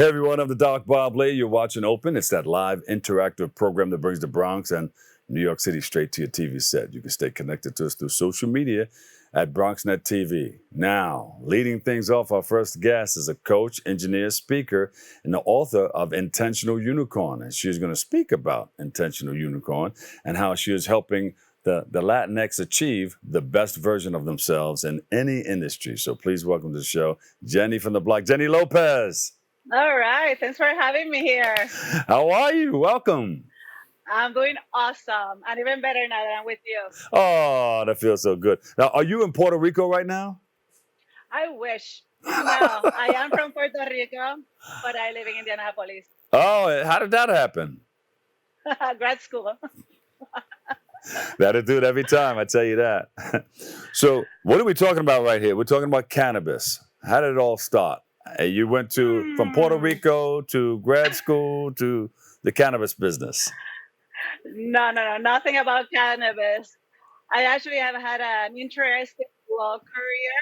Hey everyone, I'm the Doc Bob Lay. You're watching Open. It's that live interactive program that brings the Bronx and New York City straight to your TV set. You can stay connected to us through social media at BronxNet TV. Now, leading things off, our first guest is a coach, engineer, speaker, and the author of Intentional Unicorn. And she's going to speak about Intentional Unicorn and how she is helping the Latinx achieve the best version of themselves in any industry. So please welcome to the show, Jennie from the block, Jennie Lopez. All right. Thanks for having me here. How are you? Welcome. I'm doing awesome and even better now that I'm with you. Oh, that feels so good. Now, are you in Puerto Rico right now? I wish. No, I am from Puerto Rico, but I live in Indianapolis. Oh, how did that happen? Grad school. That'll do it every time, I tell you that. So, what are we talking about right here? We're talking about cannabis. How did it all start? You went from Puerto Hmm. Rico to grad school to the cannabis business. No, nothing about cannabis. I actually have had an interesting career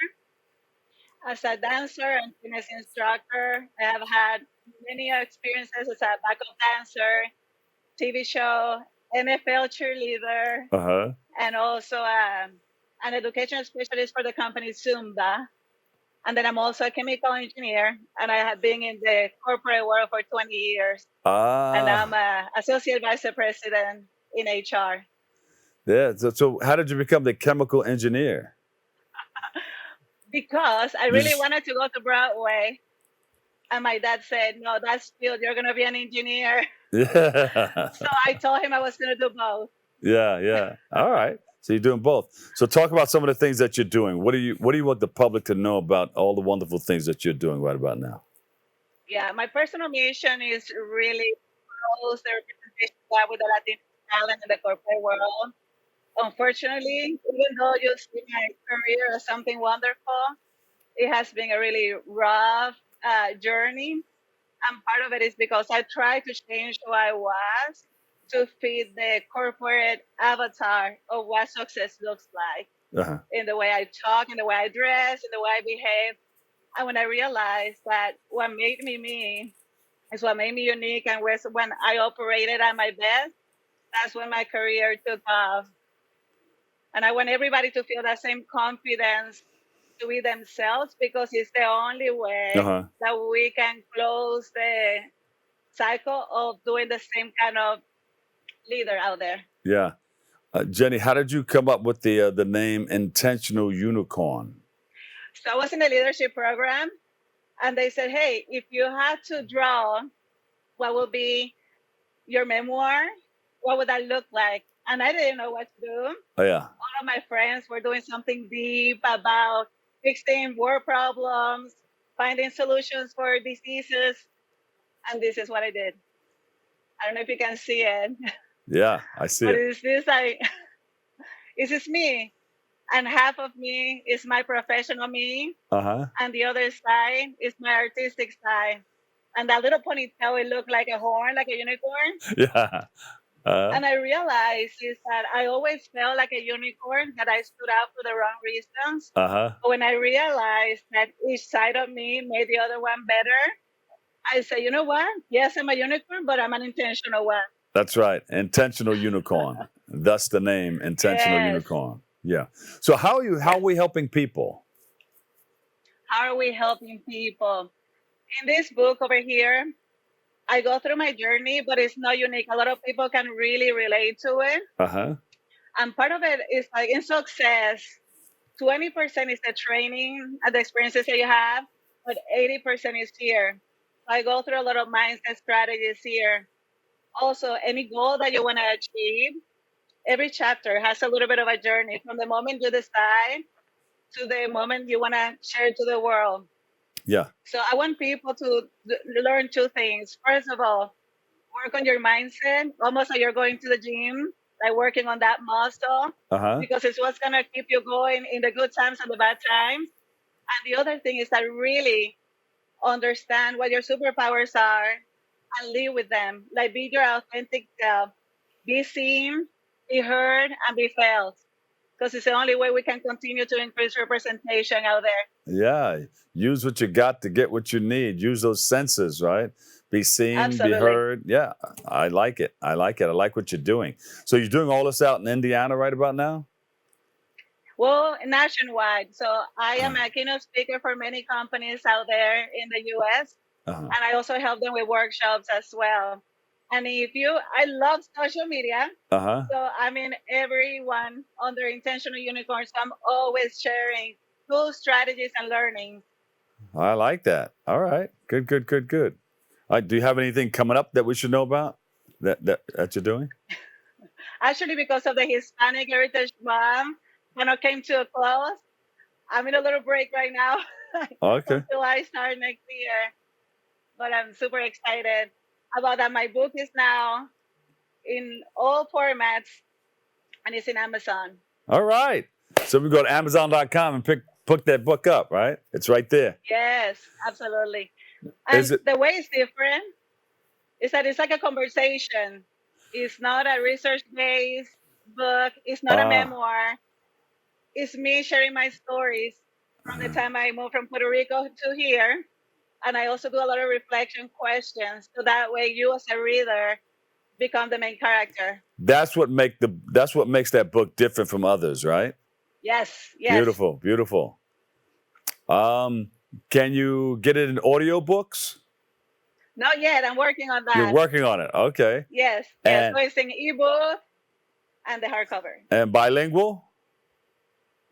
as a dancer and fitness instructor. I have had many experiences as a backup dancer, TV show, NFL cheerleader, Uh huh. and also an education specialist for the company Zumba. And then I'm also a chemical engineer, and I have been in the corporate world for 20 years. And I'm Ah, a associate vice president in HR yeah. So, how did you become the chemical engineer? because I You really just, wanted to go to Broadway. And my dad said, no, that's field. You're going to be an engineer. yeah. So I told him I was going to do both. Yeah. All right. So you're doing both. So talk about some of the things that you're doing. What do you want the public to know about all the wonderful things that you're doing right about now? Yeah, my personal mission is really close the representation gap with the Latinx talent in the corporate world. Unfortunately, even though you see my career as something wonderful, it has been a really rough journey. And part of it is because I tried to change who I was to fit the corporate avatar of what success looks like Uh-huh. in the way I talk, in the way I dress, in the way I behave. And when I realized that what made me me is what made me unique and was when I operated at my best, that's when my career took off. And I want everybody to feel that same confidence to be themselves because it's the only way Uh-huh. that we can close the cycle of doing the same kind of leader out there. Yeah. Jenny, how did you come up with the name Intentional Unicorn? So I was in a leadership program and they said, hey, if you had to draw what would be your memoir, what would that look like? And I didn't know what to do. Oh yeah. All of my friends were doing something deep about fixing world problems, finding solutions for diseases. And this is what I did. I don't know if you can see it, Yeah, I see but it. it's this like, this is me. And half of me is my professional me, Uh-huh. and the other side is my artistic side. And that little ponytail, it looked like a horn, like a unicorn. Yeah. Uh, And I realized is that I always felt like a unicorn, that I stood out for the wrong reasons. uh-huh. But when I realized that each side of me made the other one better, I said, you know what? Yes, I'm a unicorn, but I'm an intentional one. That's right. Intentional Unicorn. Thus the name Intentional Yes, Unicorn. Yeah. So how are yes. we helping people? How are we helping people? In this book over here, I go through my journey, but it's not unique. A lot of people can really relate to it. Uh-huh. And part of it is like in success, 20% is the training and the experiences that you have, but 80% is here. So I go through a lot of mindset strategies here. Also, any goal that you want to achieve, every chapter has a little bit of a journey from the moment you decide to the moment you want to share to the world. Yeah. So I want people to learn two things. First of all, work on your mindset, almost like you're going to the gym, like working on that muscle, Uh-huh. because it's what's going to keep you going in the good times and the bad times. And the other thing is that really understand what your superpowers are and live with them. Like be your authentic self, be seen, be heard, and be felt. because it's the only way we can continue to increase representation out there. Yeah. Use what you got to get what you need. Use those senses, right? Be seen, be Absolutely. heard. Yeah. I like it. I like it. I like what you're doing. So you're doing all this out in Indiana right about now? Well, nationwide. So I am Uh a keynote speaker for many companies out there in the US, huh. and I also help them with workshops as well. And I love social media. Uh huh. So I'm in everyone under Intentional Unicorns. I'm always sharing tools, strategies, and learning. I like that. All right. Good, good, good, good. All right. Do you have anything coming up that we should know about that you're doing? Actually, because of the Hispanic Heritage Month, when it came to a close, I'm in a little break right now Okay. until I start next year. But I'm super excited about that. My book is now in all formats and it's in Amazon. All right. So we go to Amazon.com and pick that book up, right? It's right there. Yes, absolutely. Is And it? the way it's different is that it's like a conversation. It's not a research based book, it's not a Ah. memoir. It's me sharing my stories from the time I moved from Puerto Rico to here. And I also do a lot of reflection questions. So that way you as a reader become the main character. That's what makes that book different from others, right? Yes, yes. Beautiful, beautiful. Um, can you get it in audiobooks? Not yet. I'm working on You're that. working on it. Okay. Yes, yes. And So it's in ebook and the hardcover. and bilingual?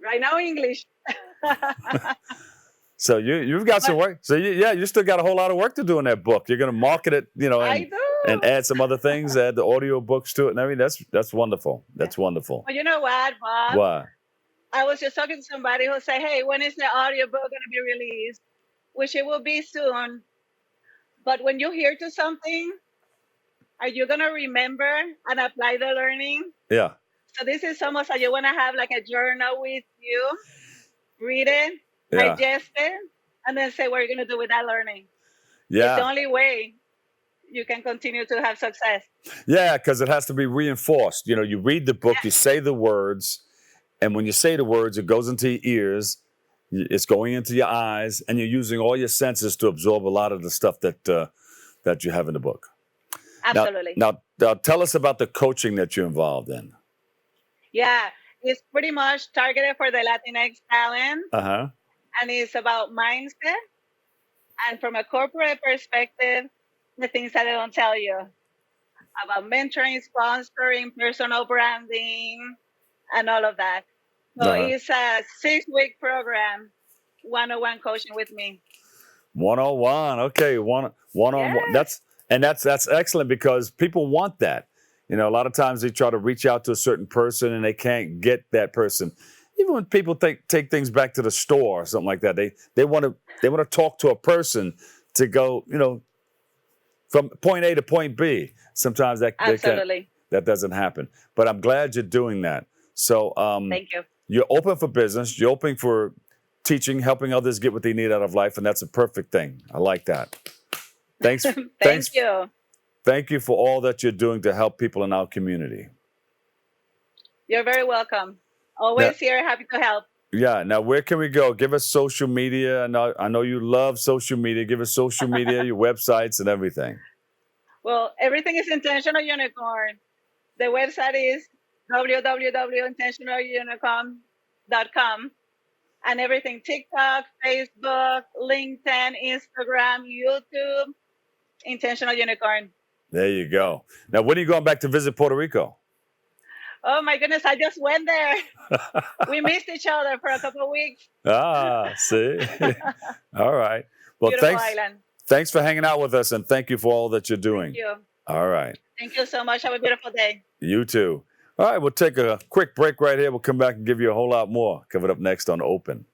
Right now, English. So you've got some But work. So you still got a whole lot of work to do in that book. You're going to market it, I and do. add some other things, add the audio books to it and everything. That's wonderful. Yeah. That's wonderful. But you know what, Bob? Why? I was just talking to somebody who said, hey, when is the audiobook going to be released? Which it will be soon. But when you hear to something, are you going to remember and apply the learning? Yeah. So this is almost like you want to have like a journal with you, read it, Yeah. digest it, and then say what you're going to do with that learning. It's the Yeah. only way you can continue to have success. Yeah, because it has to be reinforced. You read the book, you Yes, say the words, and when you say the words, it goes into your ears, it's going into your eyes, and you're using all your senses to absorb a lot of the stuff that you have in the book. Now, absolutely. now, tell us about the coaching that you're involved in. Yeah, it's pretty much targeted for the Latinx talent, Uh huh. and it's about mindset and from a corporate perspective, the things that they don't tell you about mentoring, sponsoring, personal branding, and all of that. So Uh huh. it's a 6 week program, 101 coaching with me. 101. Okay, one on one. Yes, That's excellent because people want that. A lot of times they try to reach out to a certain person and they can't get that person. Even when people take things back to the store or something like that, they want to talk to a person to go, from point A to point B. Sometimes absolutely. that doesn't happen. But I'm glad you're doing that. So Thank you. you're open for business. You're open for teaching, helping others get what they need out of life, and that's a perfect thing. I like that. Thanks, Thank thanks, you. thank you for all that you're doing to help people in our community. You're very welcome. Now, Always here, happy to help. yeah. Now, where can we go? Give us social media. I know you love social media. Give us social media, your websites, and everything. Well, everything is Intentional Unicorn. The website is www.intentionalunicorn.com and everything TikTok, Facebook, LinkedIn, Instagram, YouTube, Intentional Unicorn. There you go. Now, when are you going back to visit Puerto Rico? Oh my goodness, I just went there. We missed each other for a couple of weeks. See. All right. Well, Beautiful island. thanks for hanging out with us, and thank you for all that you're Thank doing. you. All right. Thank you so much. Have a beautiful day. You too. All right, we'll take a quick break right here. We'll come back and give you a whole lot more coming up next on Open.